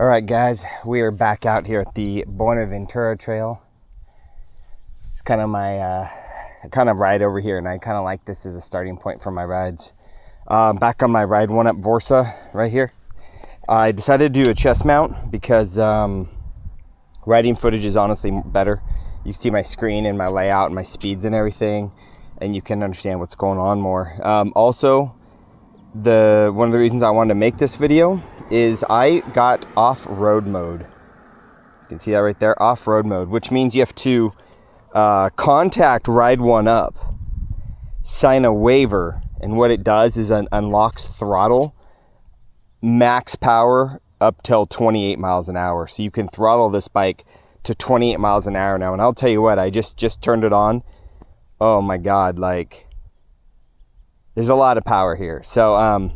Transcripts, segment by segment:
All right, guys, we are back out here at the Buenaventura Trail. It's kind of my ride over here, and I kind of like this as a starting point for my rides. Back on my Ride1Up Vorsa right here. I decided to do a chest mount because riding footage is honestly better. You can see my screen and my layout and my speeds and everything, and you can understand what's going on more. Also, one of the reasons I wanted to make this video is I got off-road mode. You can see that right there, off-road mode, which means you have to contact Ride1Up, sign a waiver, and what it does is it unlocks throttle, max power up till 28 miles an hour. So you can throttle this bike to 28 miles an hour now. And I'll tell you what, I just turned it on. Oh my God, like, there's a lot of power here. So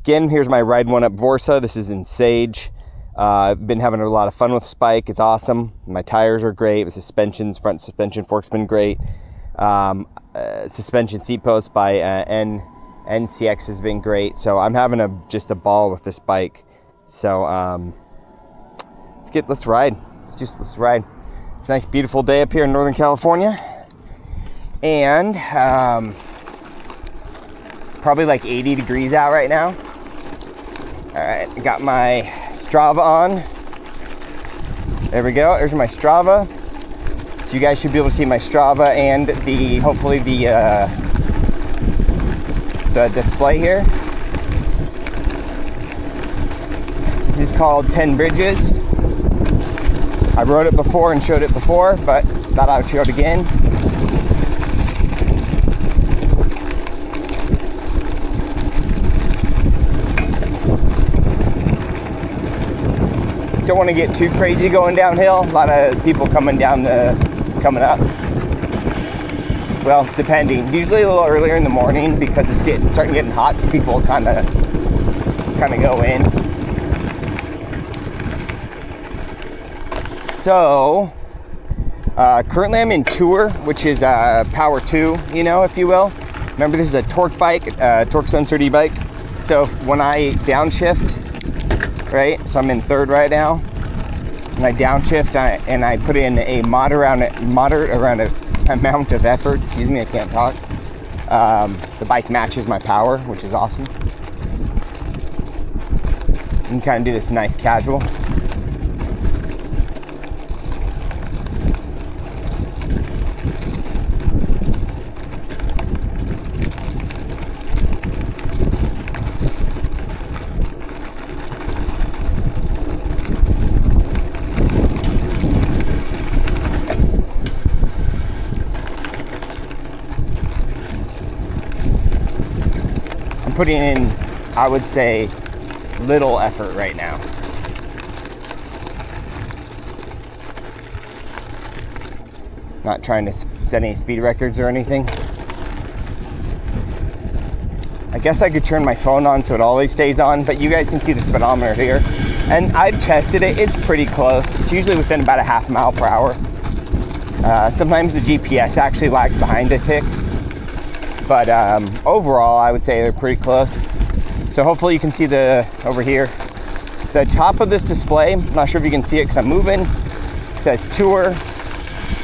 again, here's my Ride1Up Vorsa. This is in Sage. I've been having a lot of fun with this bike. It's awesome. My tires are great. The suspensions, front suspension fork's been great. Suspension seat post by NCX has been great. So I'm having just a ball with this bike. So let's ride. Let's ride. It's a nice, beautiful day up here in Northern California. And probably like 80 degrees out right now. All right, I got my Strava on. There we go. There's my Strava. So you guys should be able to see my Strava and hopefully the display here. This is called 10 Bridges. I rode it before and showed it before, but thought I would show it again. Don't want to get too crazy going downhill. A lot of people coming up. Well, depending. Usually a little earlier in the morning because it's starting getting hot, so people kind of go in. So currently I'm in Tour, which is Power 2, if you will. Remember, this is a torque bike, torque sensor e-bike. So when I downshift, right? So I'm in third right now, and I downshift and I put in a moderate amount of effort. Excuse me, I can't talk. The bike matches my power, which is awesome. You can kind of do this nice casual. Putting in, I would say, little effort right now. Not trying to set any speed records or anything. I guess I could turn my phone on so it always stays on, but you guys can see the speedometer here. And I've tested it, it's pretty close. It's usually within about a half mile per hour. Sometimes the GPS actually lags behind a tick. But overall, I would say they're pretty close. So hopefully you can see over here, the top of this display. I'm not sure if you can see it because I'm moving. It says Tour.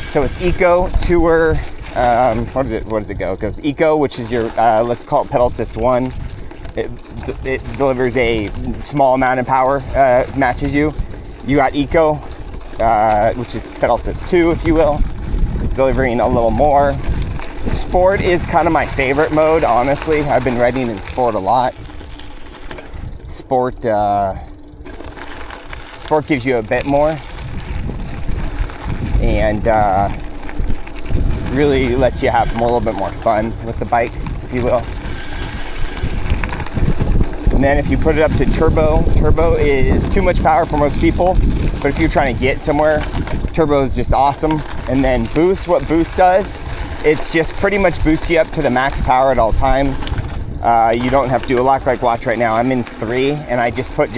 So it's Eco, Tour. What does it go? It goes Eco, which is your, let's call it Pedal Assist 1. It delivers a small amount of power, matches you. You got Eco, which is Pedal Assist 2, if you will, delivering a little more. Sport is kind of my favorite mode, honestly. I've been riding in Sport a lot. Sport gives you a bit more and really lets you have a little bit more fun with the bike, if you will. And then if you put it up to turbo is too much power for most people, but if you're trying to get somewhere, turbo is just awesome. And then boost, what boost does, it's just pretty much boosts you up to the max power at all times. You don't have to do a lot. Like watch right now, I'm in 3 and I put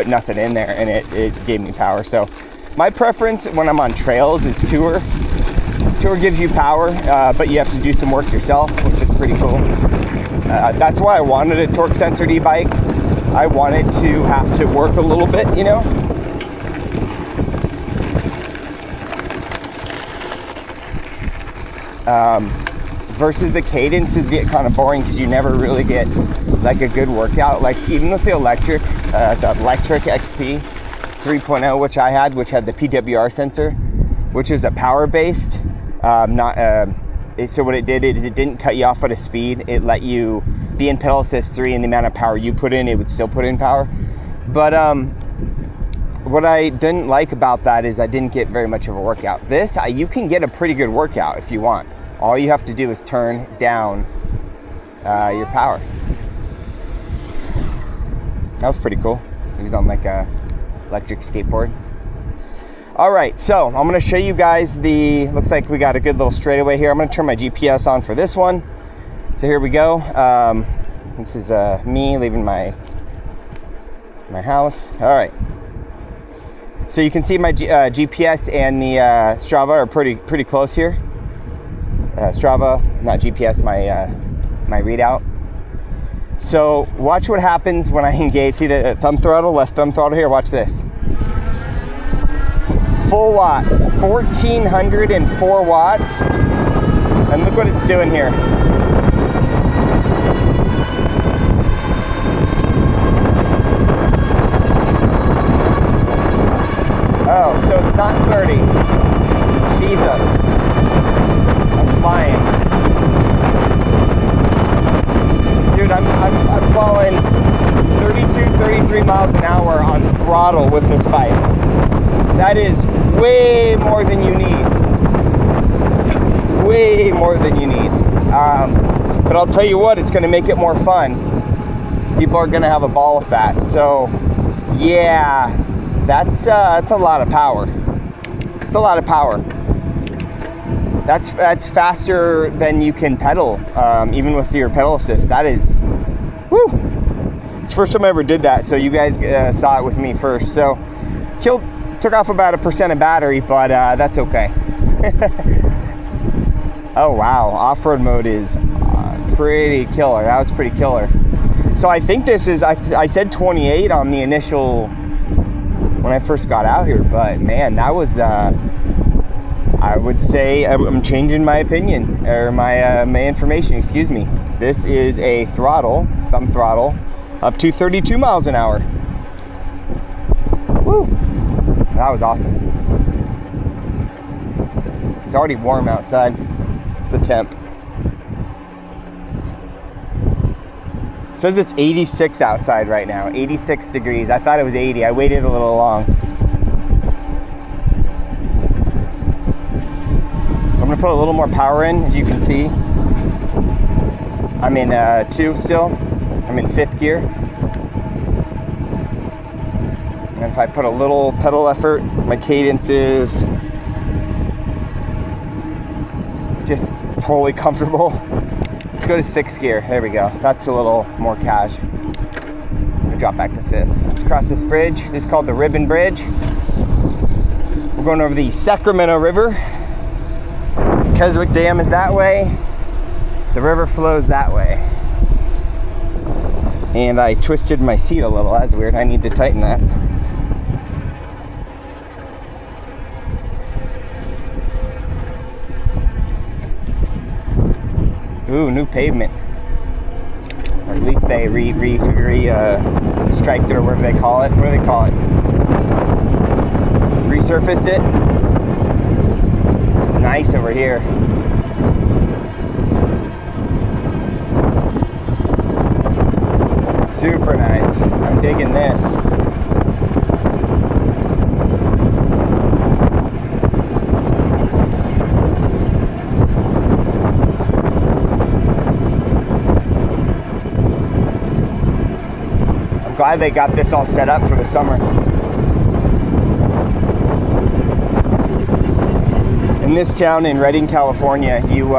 nothing in there and it gave me power. So my preference when I'm on trails is Tour. Tour gives you power, but you have to do some work yourself, which is pretty cool. That's why I wanted a torque sensor e-bike. I want it to have to work a little bit, you know. Versus the cadences get kind of boring because you never really get like a good workout. Like even with the electric XP 3.0, which I had, which had the PWR sensor, which is a power based, so what it did is it didn't cut you off at a speed. It let you be in pedal assist 3, and the amount of power you put in, it would still put in power. But what I didn't like about that is I didn't get very much of a workout. This, you can get a pretty good workout if you want. All you have to do is turn down your power. That was pretty cool. He was on like a electric skateboard. All right, so I'm gonna show you guys looks like we got a good little straightaway here. I'm gonna turn my GPS on for this one. So here we go. This is me leaving my house. All right. So you can see my GPS and the Strava are pretty close here. Strava, not GPS, my readout. So watch what happens when I engage. See the thumb throttle, left thumb throttle here? Watch this. Full watts, 1,404 watts. And look what it's doing here. Oh, so it's not 30. Jesus. I'm flying. Dude, I'm falling 32, 33 miles an hour on throttle with this bike. That is way more than you need. Way more than you need. But I'll tell you what, it's going to make it more fun. People are going to have a ball of that. So, yeah, that's a lot of power. It's a lot of power. That's faster than you can pedal, even with your pedal assist. That is, woo! It's the first time I ever did that, so you guys saw it with me first. So, took off about 1% of battery, but that's okay. Oh wow, off-road mode is pretty killer. That was pretty killer. So I think this is, I said 28 on the initial, when I first got out here, but man, that was, I would say I'm changing my opinion, or my information, excuse me. This is a throttle, thumb throttle, up to 32 miles an hour. Woo! That was awesome. It's already warm outside. It's the temp. It says it's 86 outside right now, 86 degrees. I thought it was 80. I waited a little long. So I'm gonna put a little more power in, as you can see. I'm in 2 still. I'm in 5th gear. And if I put a little pedal effort, my cadence is just totally comfortable. Let's go to 6th gear. There we go. That's a little more cash. I'm gonna drop back to 5th. Let's cross this bridge. This is called the Ribbon Bridge. We're going over the Sacramento River. Keswick Dam is that way. The river flows that way. And I twisted my seat a little. That's weird. I need to tighten that. Ooh, new pavement. Or at least they striked it, or whatever they call it. What do they call it? Resurfaced it. This is nice over here. Super nice. I'm digging this. Glad they got this all set up for the summer. In this town in Redding, California, you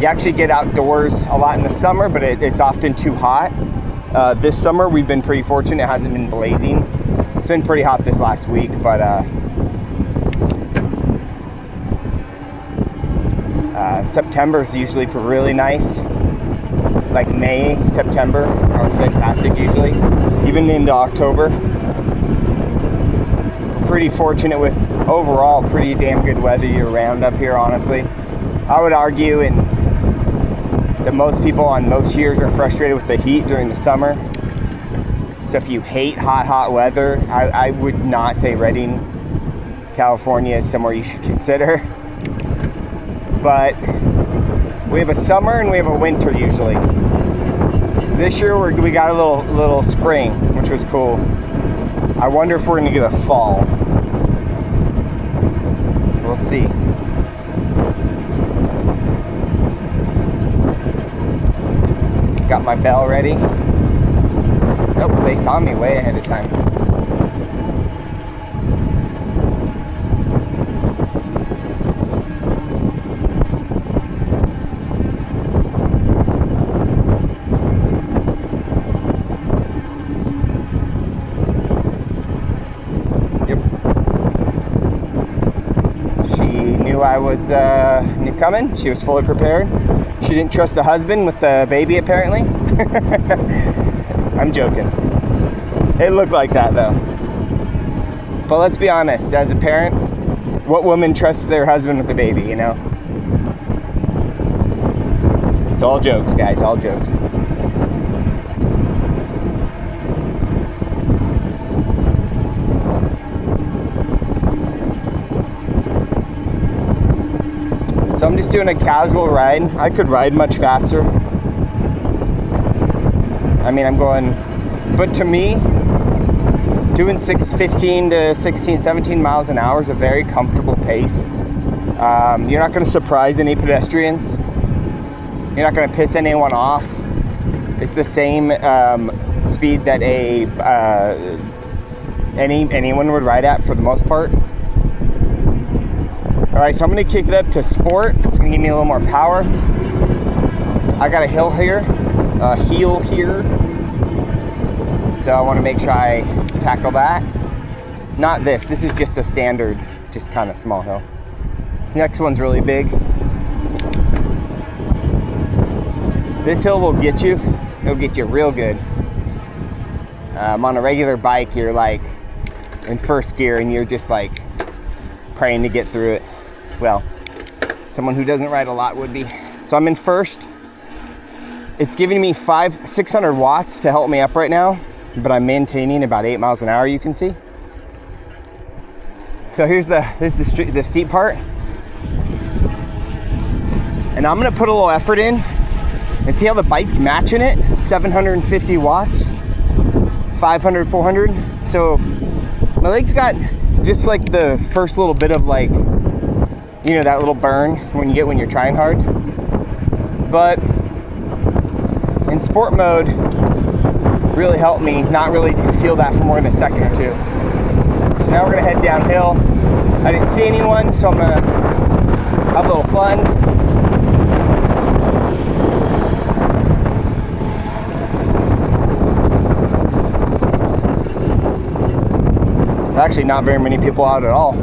actually get outdoors a lot in the summer, but it's often too hot. This summer we've been pretty fortunate. It hasn't been blazing. It's been pretty hot this last week, but September's usually really nice. like May, September are fantastic usually, even into October. Pretty fortunate with overall pretty damn good weather year round up here, honestly. I would argue that most people on most years are frustrated with the heat during the summer. So if you hate hot weather, I would not say Redding, California is somewhere you should consider. But we have a summer and we have a winter usually. This year we got a little spring, which was cool. I wonder if we're gonna get a fall. We'll see. Got my bell ready. Nope, they saw me way ahead of time. I was coming. She was fully prepared. She didn't trust the husband with the baby, apparently. I'm joking. It looked like that, though. But let's be honest, as a parent, what woman trusts their husband with the baby, you know? It's all jokes, guys, all jokes. So I'm just doing a casual ride. I could ride much faster. I mean, I'm going, but to me, doing 15 to 16, 17 miles an hour is a very comfortable pace. You're not going to surprise any pedestrians. You're not going to piss anyone off. It's the same speed that anyone would ride at for the most part. All right, so I'm gonna kick it up to sport. It's gonna give me a little more power. I got a heel here, so I wanna make sure I tackle that. Not this is just a standard, just kind of small hill. This next one's really big. This hill will get you, it'll get you real good. On a regular bike, you're like in first gear and you're just like praying to get through it. Well, someone who doesn't ride a lot would be. So I'm in first. It's giving me 600 watts to help me up right now, but I'm maintaining about 8 miles an hour, you can see. So this is the steep part. And I'm gonna put a little effort in and see how the bike's matching it. 750 watts, 500, 400. So my leg's got just like the first little bit of like, you know, that little burn when you're trying hard. But in sport mode, really helped me not really feel that for more than a second or two. So now we're gonna head downhill. I didn't see anyone, so I'm gonna have a little fun. There's actually not very many people out at all.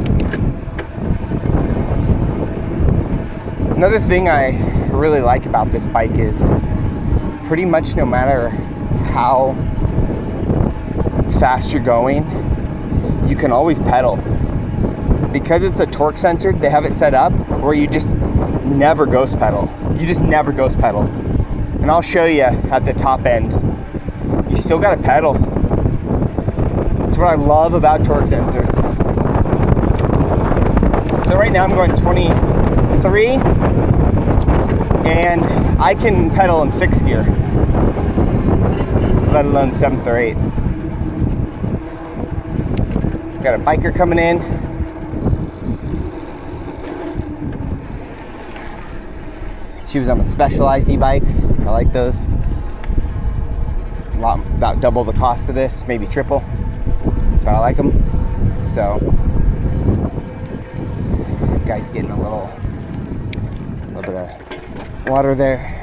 Another thing I really like about this bike is pretty much no matter how fast you're going, you can always pedal. Because it's a torque sensor, they have it set up where you just never ghost pedal. You just never ghost pedal. And I'll show you at the top end. You still gotta pedal. That's what I love about torque sensors. So right now I'm going 23 and I can pedal in 6th gear, let alone 7th or 8th. Got a biker coming in. She was on a Specialized e-bike. I like those. About double the cost of this, maybe triple, but I like them. So, guy's getting a little bit of water there.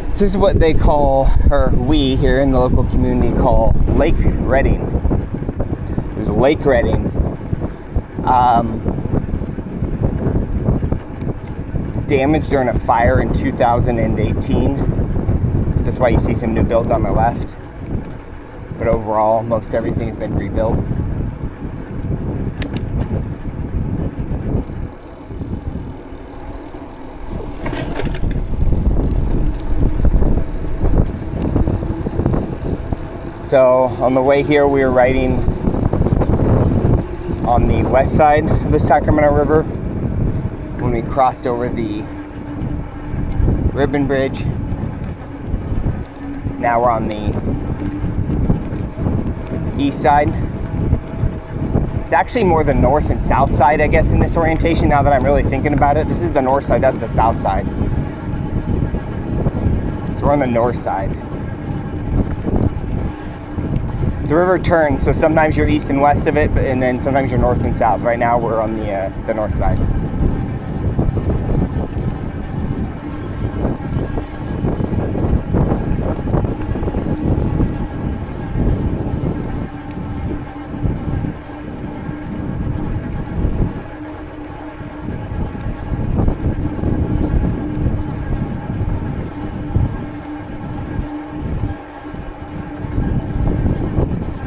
This is what they call, or we here in the local community call, Lake Redding. There's Lake Redding. damaged during a fire in 2018. So that's why you see some new builds on my left. But overall, most everything has been rebuilt. So on the way here, we were riding on the west side of the Sacramento River when we crossed over the Ribbon Bridge. Now we're on the east side. It's actually more the north and south side, I guess, in this orientation, now that I'm really thinking about it. This is the north side, that's the south side. So we're on the north side. The river turns, so sometimes you're east and west of it, and then sometimes you're north and south. Right now we're on the north side.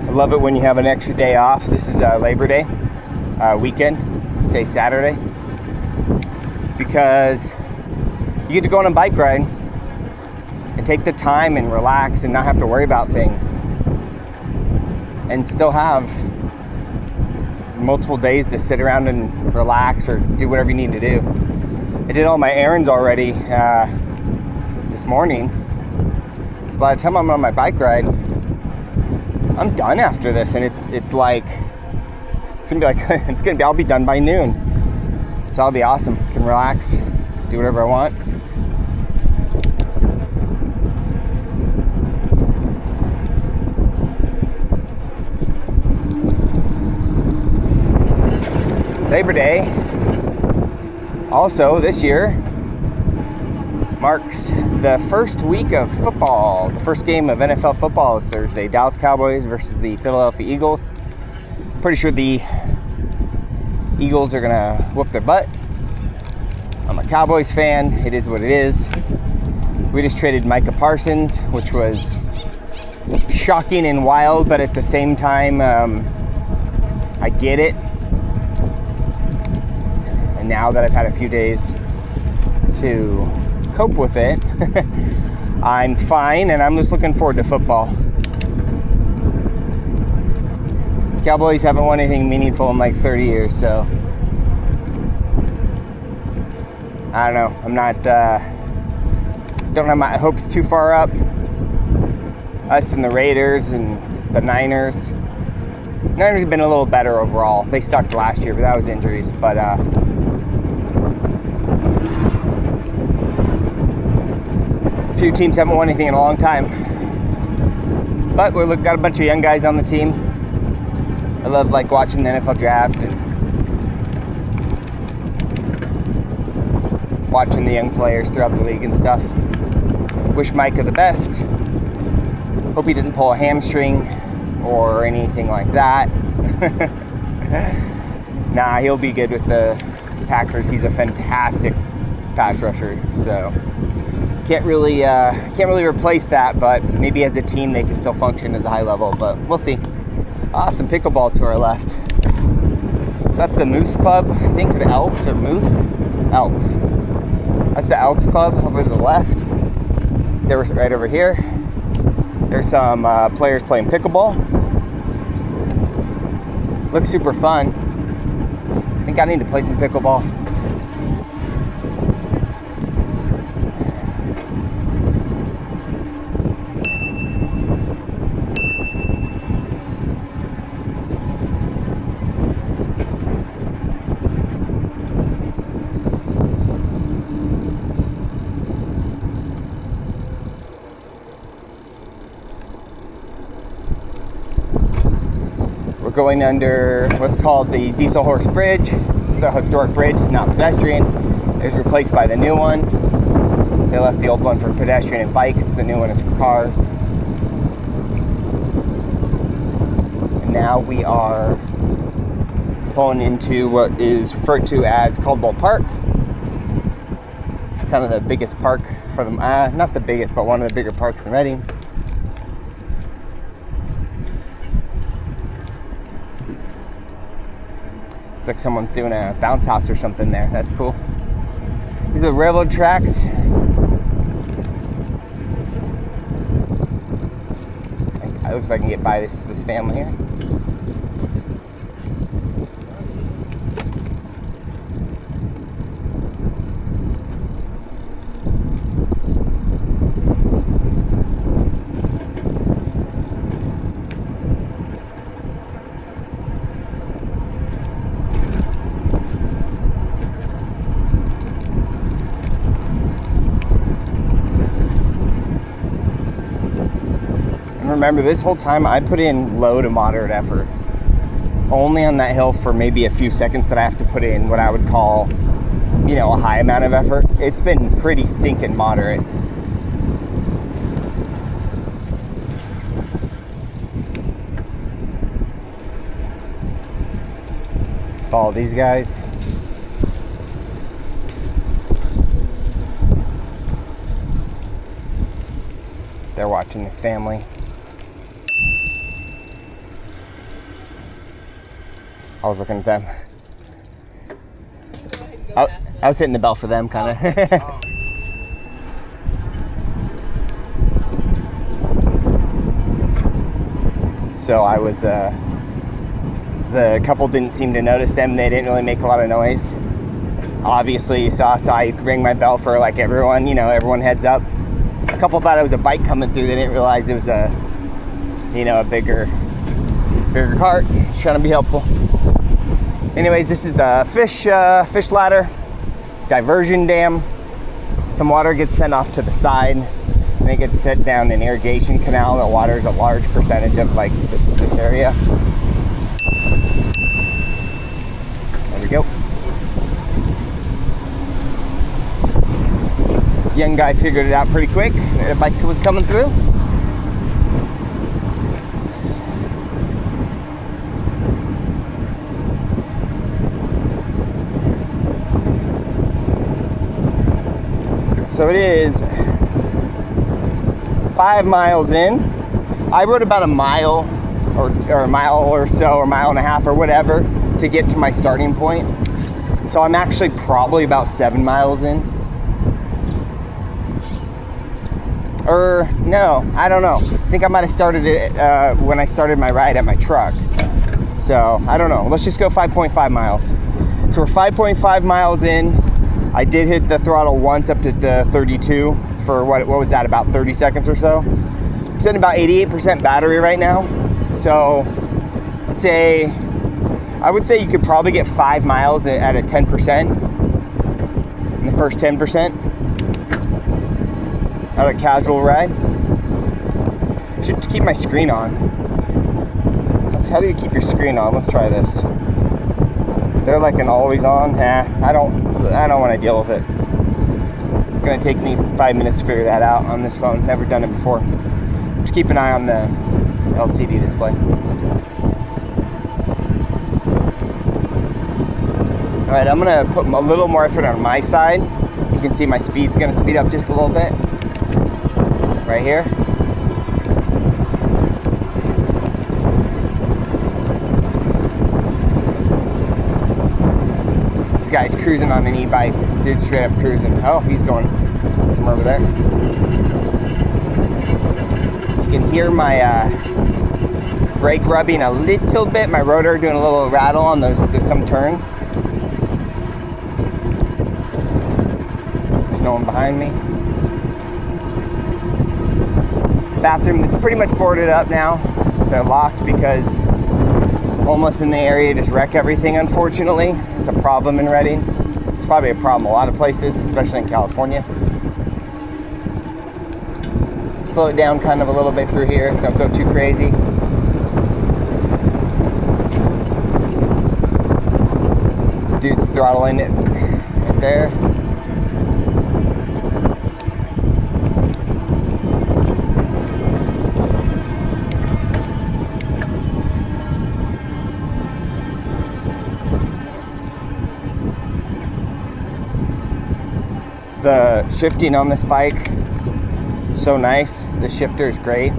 I love it when you have an extra day off. This is Labor Day weekend. Today's Saturday. Because you get to go on a bike ride and take the time and relax and not have to worry about things. And still have multiple days to sit around and relax or do whatever you need to do. I did all my errands already this morning. So by the time I'm on my bike ride, I'm done after this, and it's like I'll be done by noon. So that'll be awesome. Can relax, do whatever I want. Labor Day also this year marks the first week of football. The first game of NFL football is Thursday. Dallas Cowboys versus the Philadelphia Eagles. Pretty sure the Eagles are gonna whoop their butt. I'm a Cowboys fan. It is what it is. We just traded Micah Parsons, which was shocking and wild, but at the same time, I get it. And now that I've had a few days to cope with it, I'm fine, and I'm just looking forward to football. Cowboys haven't won anything meaningful in like 30 years, so I don't know. I'm not don't have my hopes too far up. Us and the Raiders and the Niners. Niners have been a little better overall. They sucked last year, but that was injuries. But few teams haven't won anything in a long time, but we've got a bunch of young guys on the team. I love like watching the NFL draft and watching the young players throughout the league and stuff. Wish Micah the best. Hope he doesn't pull a hamstring or anything like that. Nah, he'll be good with the Packers. He's a fantastic pass rusher, so can't really replace that, but maybe as a team they can still function as a high level, but we'll see. Some pickleball to our left. So that's the Moose Club, I think, the Elks or Moose? Elks. That's the Elks Club over to the left. They're right over here. There's some players playing pickleball. Looks super fun. I think I need to play some pickleball. We're going under what's called the Diesel Horse Bridge. It's a historic bridge, it's not pedestrian. It was replaced by the new one. They left the old one for pedestrian and bikes. The new one is for cars. And now we are pulling into what is referred to as Caldwell Park. kind of the biggest park for them. Not the biggest, but one of the bigger parks in Reading. Looks like someone's doing a bounce house or something there. That's cool. These are railroad tracks. It looks like I can get by this family here. Remember, this whole time I put in low to moderate effort. Only on that hill for maybe a few seconds that I have to put in what I would call, you know, a high amount of effort. It's been pretty stinking moderate. Let's follow these guys. They're watching this family. I was looking at them. I was hitting the bell for them, kind of. So I was, the couple didn't seem to notice them. They didn't really make a lot of noise. Obviously, you saw, so I rang my bell for like everyone, you know, everyone heads up. A couple thought it was a bike coming through. They didn't realize it was a, you know, a bigger cart. Just trying to be helpful. Anyways, this is the fish ladder, diversion dam. Some water gets sent off to the side, and it gets sent down an irrigation canal that waters a large percentage of like this area. There we go. Young guy figured it out pretty quick. The bike was coming through. So it is 5 miles in. I rode about a mile or a mile or so, or mile and a half or whatever to get to my starting point. So I'm actually probably about 7 miles in. Or no, I don't know. I think I might have started it when I started my ride at my truck. So I don't know. Let's just go 5.5 miles. So we're 5.5 miles in. I did hit the throttle once up to the 32 for what was that, about 30 seconds or so. I'm sitting about 88% battery right now. So I would say you could probably get 5 miles at a 10% in the first 10% out of a casual ride. Should keep my screen on. How do you keep your screen on? Let's try this. Is there like an always on? I don't want to deal with it. It's going to take me 5 minutes to figure that out on this phone. Never done it before. Just keep an eye on the LCD display. Alright, I'm going to put a little more effort on my side. You can see my speed's going to speed up just a little bit. Right here. Guy's cruising on an e-bike. Dude's straight up cruising. Oh, he's going somewhere over there. You can hear my brake rubbing a little bit. My rotor doing a little rattle on those some turns. There's no one behind me. Bathroom that's pretty much boarded up now. They're locked because the homeless in the area just wreck everything, unfortunately. It's a problem in Reading. It's probably a problem a lot of places, especially in California. Slow it down kind of a little bit through here. Don't go too crazy. Dude's throttling it right there. The shifting on this bike, so nice. The shifter is great.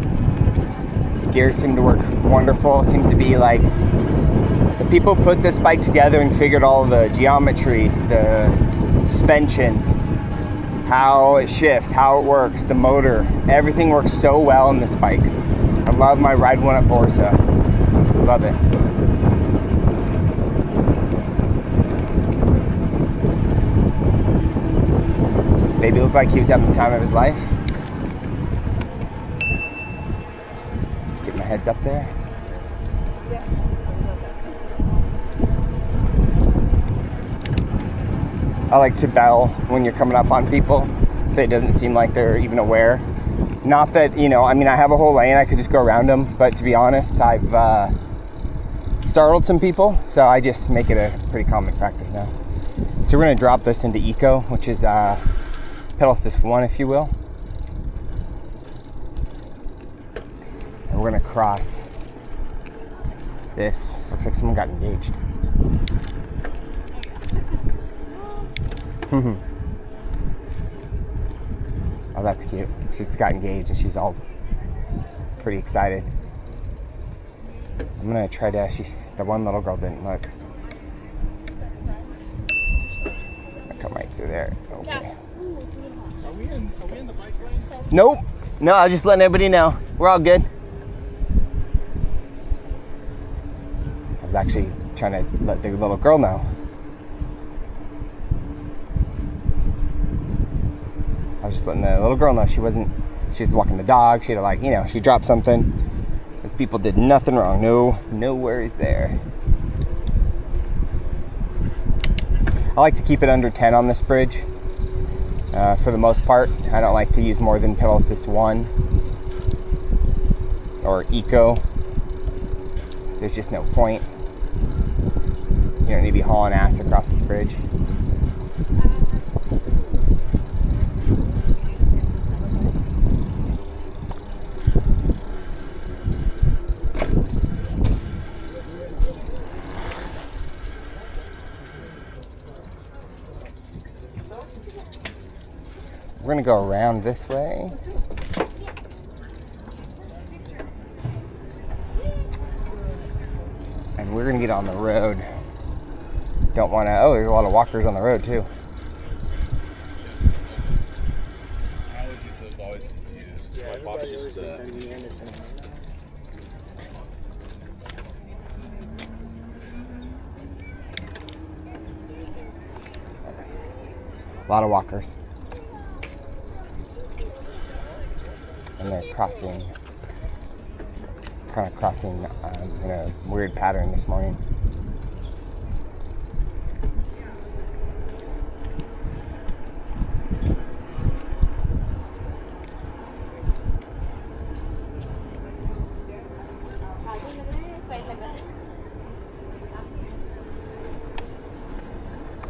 Gears seem to work wonderful. It seems to be like the people put this bike together and figured all the geometry, the suspension, how it shifts, how it works, the motor. Everything works so well in this bike. I love my Ride1Up Vorsa. Love it. Baby looked like he was having the time of his life. Get my heads up there. Yeah. I like to bell when you're coming up on people if it doesn't seem like they're even aware. Not that, you know, I mean, I have a whole lane, I could just go around them, but to be honest, I've startled some people, so I just make it a pretty common practice now. So we're gonna drop this into Eco, which is pedal assist 1, if you will. And we're gonna cross this. Looks like someone got engaged. Oh, that's cute. She just got engaged and she's all pretty excited. I'm gonna try to, the one little girl didn't look. I'll come right through there. Okay. Are we in the bike lane? Nope. No, I was just letting everybody know. We're all good. I was actually trying to let the little girl know. I was just letting the little girl know she was walking the dog. She had to, like, you know, she dropped something. Those people did nothing wrong. No worries there. I like to keep it under 10 on this bridge. For the most part, I don't like to use more than pedal assist 1 or Eco. There's just no point. You don't need to be hauling ass across this bridge. We're gonna go around this way. And we're gonna get on the road. Don't wanna, oh, there's a lot of walkers on the road too. I always get those always confused. Yeah, My everybody boss always used thinks to, I'm the Anderson. A lot of walkers. And they're crossing, kind of crossing in a weird pattern this morning.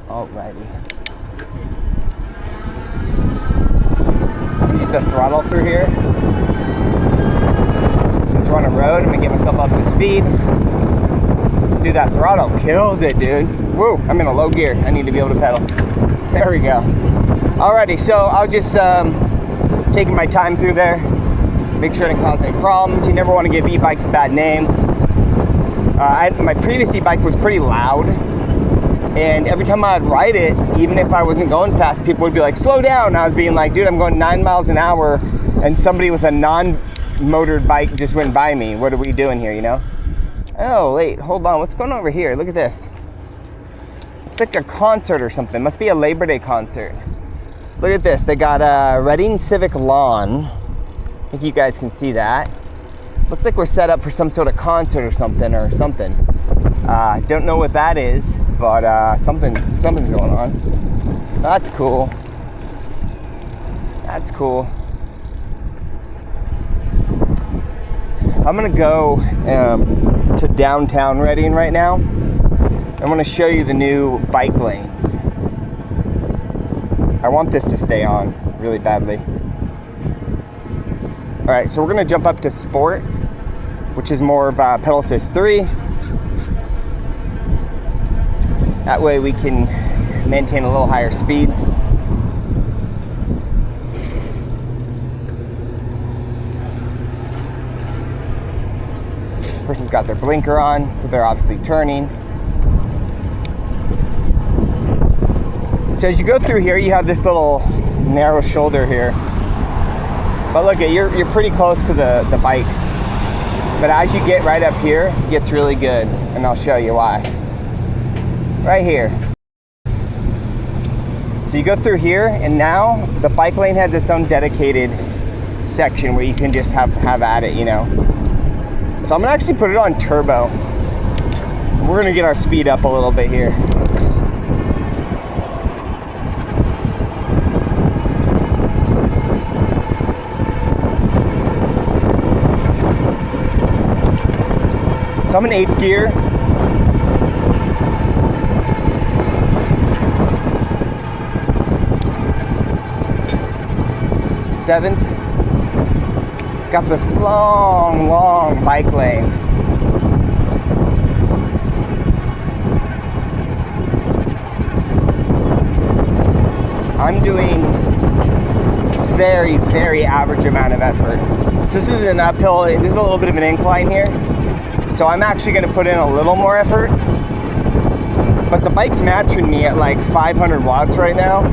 Alrighty. Use the throttle through here. Since we're on a road, I'm gonna get myself up to speed. Dude, that throttle kills it, dude. Woo, I'm in a low gear. I need to be able to pedal. There we go. Alrighty, so I was just taking my time through there. Make sure I didn't cause any problems. You never want to give e-bikes a bad name. My previous e-bike was pretty loud. And every time I'd ride it, even if I wasn't going fast, people would be like, slow down. And I was being like, dude, I'm going 9 miles an hour. And somebody with a non-motored bike just went by me. What are we doing here, you know? Oh, wait, hold on. What's going on over here? Look at this. It's like a concert or something. Must be a Labor Day concert. Look at this. They got a Reading Civic Lawn. I think you guys can see that. Looks like we're set up for some sort of concert or something. Don't know what that is, but something's going on. That's cool. That's cool. I'm gonna go to downtown Reading right now. I want to show you the new bike lanes. I want this to stay on really badly. All right, so we're gonna jump up to Sport, which is more of pedal assist 3. That way we can maintain a little higher speed. person's got their blinker on, so they're obviously turning. So as you go through here, you have this little narrow shoulder here. But look, you're pretty close to the bikes. But as you get right up here, it gets really good, and I'll show you why. Right here. So you go through here, and now the bike lane has its own dedicated section where you can just have at it, you know. So I'm gonna actually put it on turbo. We're gonna get our speed up a little bit here. So I'm in 8th gear. Seventh. Got this long bike lane. I'm doing very average amount of effort. So this is an uphill, this is a little bit of an incline here. So I'm actually gonna put in a little more effort. But the bike's matching me at like 500 watts right now.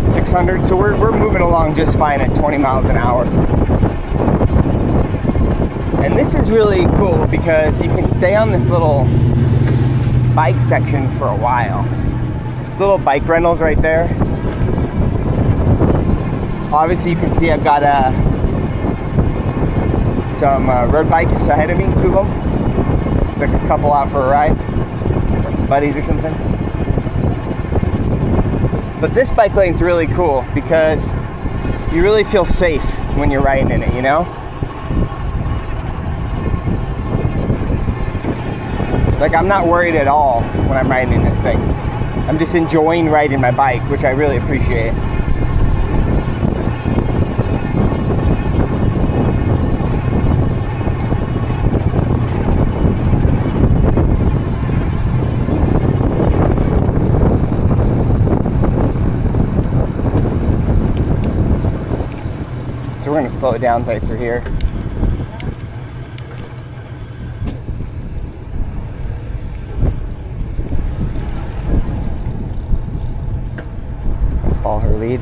600, so we're moving along just fine at 20 miles an hour. And this is really cool because you can stay on this little bike section for a while. There's little bike rentals right there. Obviously you can see I've got some road bikes ahead of me, 2 of them. It's like a couple out for a ride, or some buddies or something. But this bike lane's really cool because you really feel safe when you're riding in it, you know? Like, I'm not worried at all when I'm riding in this thing. I'm just enjoying riding my bike, which I really appreciate. So we're gonna slow it down right through here. Follow her lead.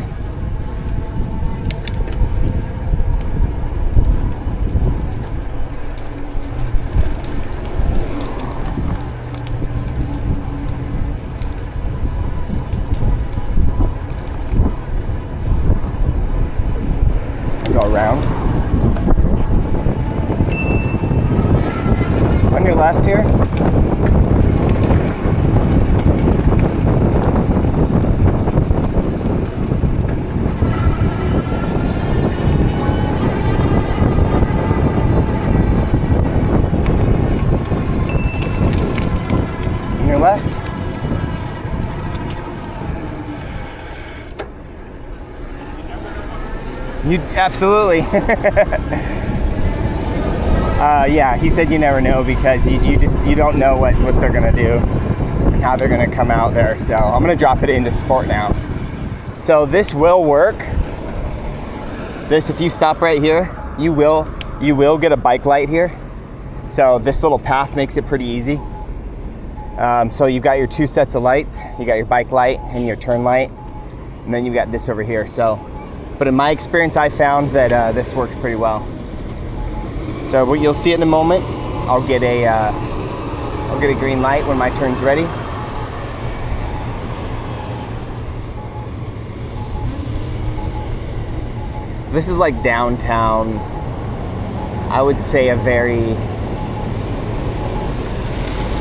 Go around. On your left here. On your left. You absolutely. Yeah, he said you never know because you don't know what they're gonna do and how they're gonna come out there. So I'm gonna drop it into sport now. So this will work. This, if you stop right here, you will get a bike light here. So this little path makes it pretty easy. So you've got your 2 sets of lights. You got your bike light and your turn light, and then you've got this over here. So. But in my experience, I found that this works pretty well. So what you'll see in a moment, I'll get a green light when my turn's ready. This is like downtown. I would say a very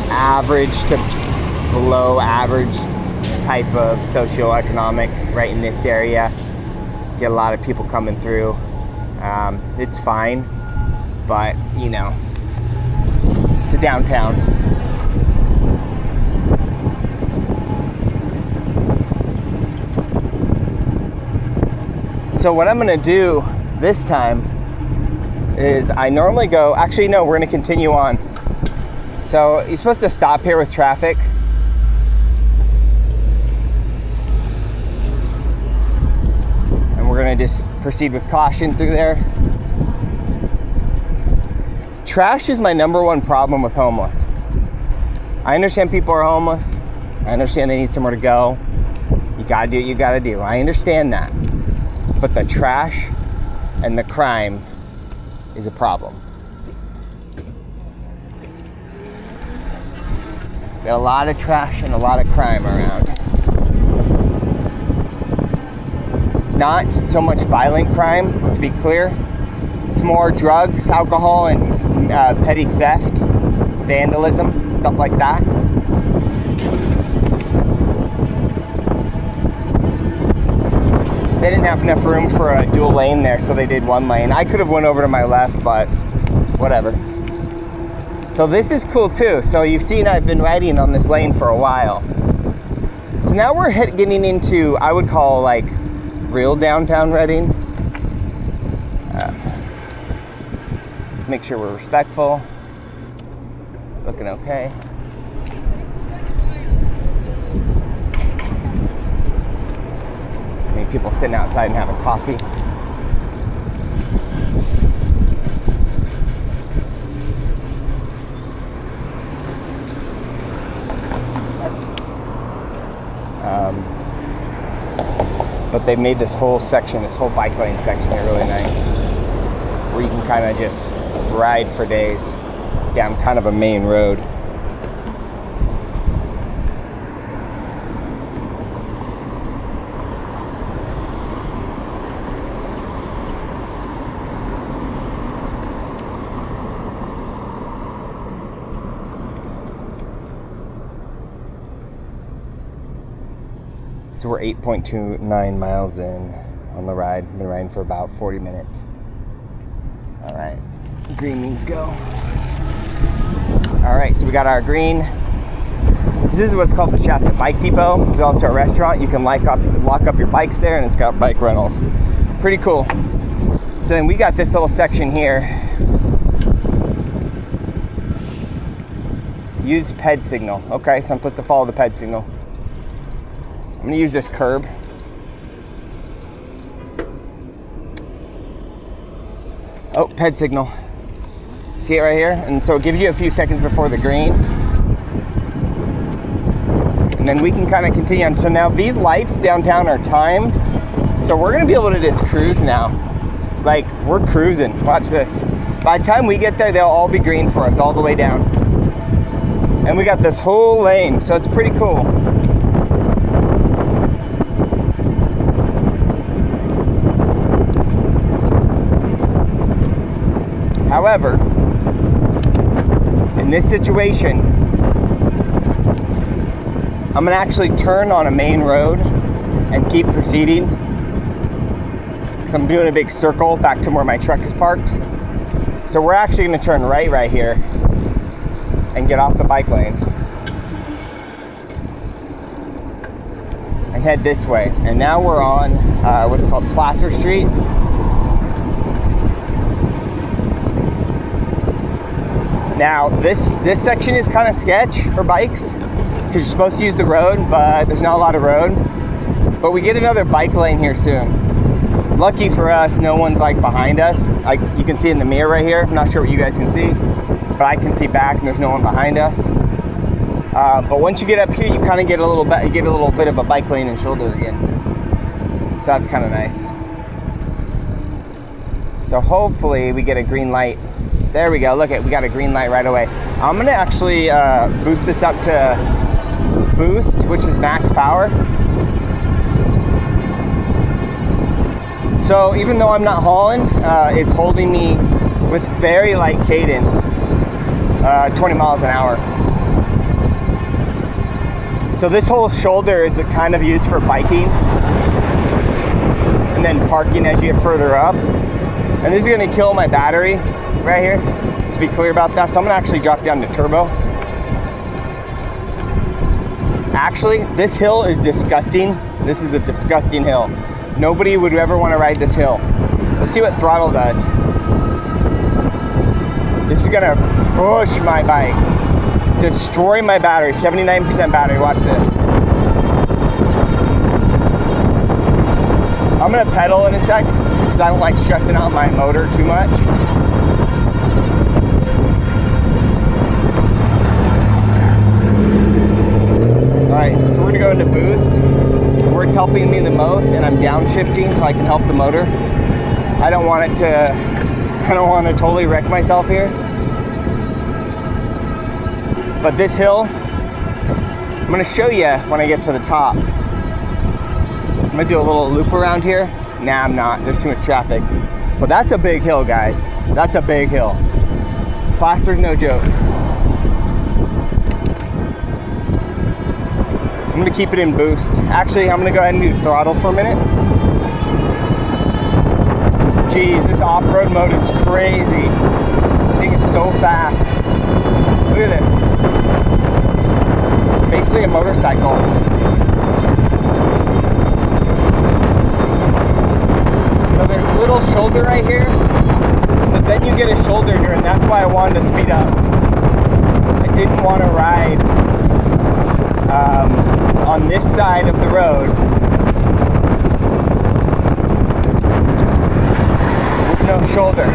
average to below average type of socioeconomic right in this area. Get a lot of people coming through. It's fine, but you know, it's a downtown. So what I'm gonna do this time is I normally go, actually no, we're gonna continue on. So you're supposed to stop here with traffic. We're gonna just proceed with caution through there. trash is my number one problem with homeless. I understand people are homeless. I understand they need somewhere to go. You gotta do what you gotta do. I understand that. But the trash and the crime is a problem. Got a lot of trash and a lot of crime around. Not so much violent crime, let's be clear. It's more drugs, alcohol, and petty theft, vandalism, stuff like that. They didn't have enough room for a dual lane there, so they did one lane. I could have went over to my left, but whatever. So this is cool too. So you've seen I've been riding on this lane for a while. So now we're getting into, I would call like real downtown Reading. Let's make sure we're respectful. Looking okay. Maybe people sitting outside and having coffee. But they've made this whole section, this whole bike lane section here really nice, where you can kind of just ride for days down kind of a main road. So we're 8.29 miles in on the ride. I've been riding for about 40 minutes. All right, green means go. All right, so we got our green. This is what's called the Shasta Bike Depot. There's also a restaurant. You can lock up your bikes there, and it's got bike rentals. Pretty cool. So then we got this little section here. Use PED signal. Okay, so I'm supposed to follow the PED signal. I'm gonna use this curb. Oh, PED signal. See it right here? And so it gives you a few seconds before the green. And then we can kind of continue on. So now these lights downtown are timed. So we're gonna be able to just cruise now. Like, we're cruising. Watch this. By the time we get there, they'll all be green for us all the way down. And we got this whole lane, so it's pretty cool. However, in this situation, I'm gonna actually turn on a main road and keep proceeding, because I'm doing a big circle back to where my truck is parked. So we're actually gonna turn right here and get off the bike lane and head this way. And now we're on what's called Placer Street. Now this section is kind of sketch for bikes because you're supposed to use the road, but there's not a lot of road. But we get another bike lane here soon. Lucky for us, no one's like behind us. Like you can see in the mirror right here. I'm not sure what you guys can see, but I can see back and there's no one behind us. But once you get up here, you kind of get a little bit of a bike lane and shoulder again. So that's kind of nice. So hopefully we get a green light. There we go, look at, we got a green light right away. I'm gonna actually boost this up to boost, which is max power. So even though I'm not hauling, it's holding me with very light cadence, 20 miles an hour. So this whole shoulder is kind of used for biking and then parking as you get further up. And this is gonna kill my battery right here. Let's be clear about that. So I'm gonna actually drop down to turbo. Actually, this hill is disgusting. This is a disgusting hill. Nobody would ever want to ride this hill. Let's see what throttle does. This is gonna push my bike, destroy my battery. 79% battery, watch this. I'm gonna pedal in a sec because I don't like stressing out my motor too much. right, so we're gonna go into boost, where it's helping me the most, and I'm downshifting so I can help the motor. I don't want to totally wreck myself here. But this hill, I'm gonna show you when I get to the top. I'm gonna do a little loop around here. Nah, I'm not, there's too much traffic. But that's a big hill, guys. That's a big hill. Plaster's no joke. I'm gonna keep it in boost. Actually, I'm gonna go ahead and do throttle for a minute. Jeez, this off-road mode is crazy. This thing is so fast. Look at this. Basically a motorcycle. So there's a little shoulder right here, but then you get a shoulder here, and that's why I wanted to speed up. I didn't want to ride on this side of the road with no shoulder.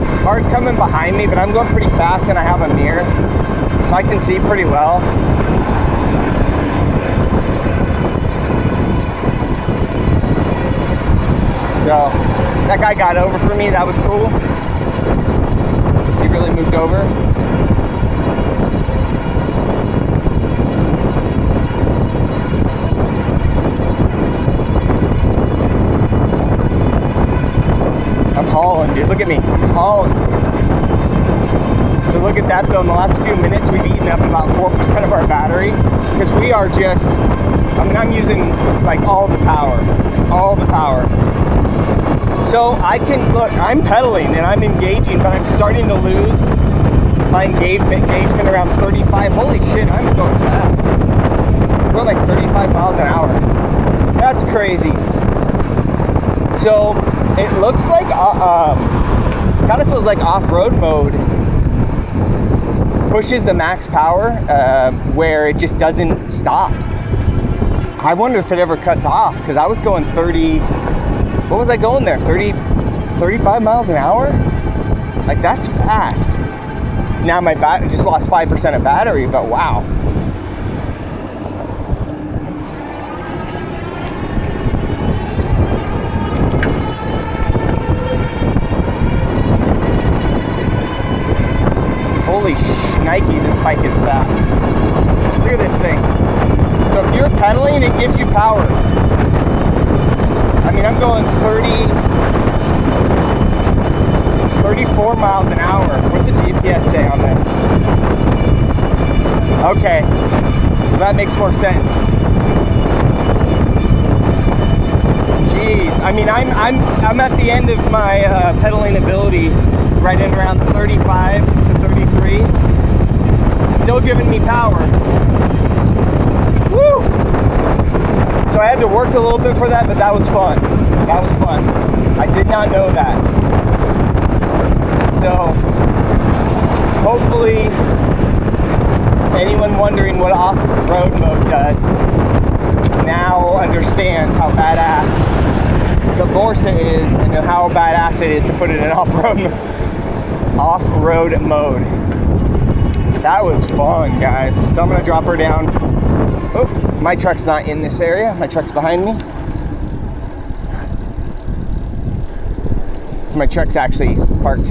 This car's coming behind me, but I'm going pretty fast and I have a mirror, so I can see pretty well. So that guy got over for me, that was cool. He really moved over. I'm hauling, dude. Look at me. I'm hauling. So look at that, though. In the last few minutes, we've eaten up about 4% of our battery because we are just, I mean, I'm using like all the power. All the power. So I can, look, I'm pedaling and I'm engaging, but I'm starting to lose my engagement around 35. Holy shit, I'm going fast. I'm going like 35 miles an hour. That's crazy. So it looks like, kind of feels like off-road mode pushes the max power where it just doesn't stop. I wonder if it ever cuts off, because I was going 30, what was I going there? 35 miles an hour? Like, that's fast. Now my battery just lost 5% of battery, but wow. Holy shnikes, this bike is fast. Look at this thing. So if you're pedaling, it gives you power. I mean, I'm going 34 miles an hour. What's the GPS say on this? Okay, well, that makes more sense. Jeez, I mean, I'm at the end of my pedaling ability, right in around 35 to 33. Still giving me power. Woo! So I had to work a little bit for that, but that was fun. That was fun. I did not know that. So hopefully anyone wondering what off-road mode does now understands how badass the Vorsa is and how badass it is to put it in off-road mode. That was fun, guys. So I'm gonna drop her down. Oh, my truck's not in this area. My truck's behind me. So my truck's actually parked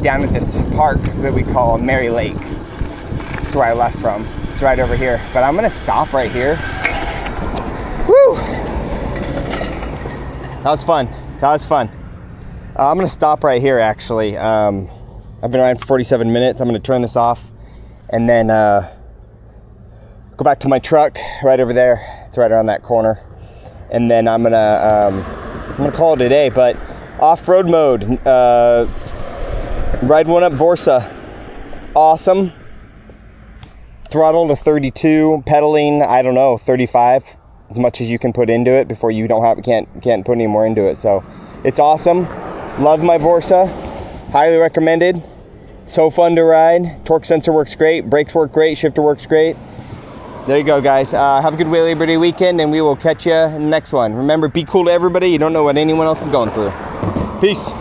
down at this park that we call Mary Lake. That's where I left from. It's right over here. But I'm gonna stop right here. Woo! That was fun. That was fun. I'm gonna stop right here, actually. I've been riding for 47 minutes. I'm gonna turn this off and then go back to my truck right over there. It's right around that corner. And then I'm gonna call it a day. But off-road mode, Ride1Up Vorsa, awesome. Throttle to 32, pedaling, I don't know, 35, as much as you can put into it before you can't put any more into it. So it's awesome. Love my Vorsa, highly recommended. So fun to ride. Torque sensor works great, brakes work great, shifter works great. There you go, guys. Have a good Labor Day weekend, and we will catch you in the next one. Remember, be cool to everybody. You don't know what anyone else is going through. Peace.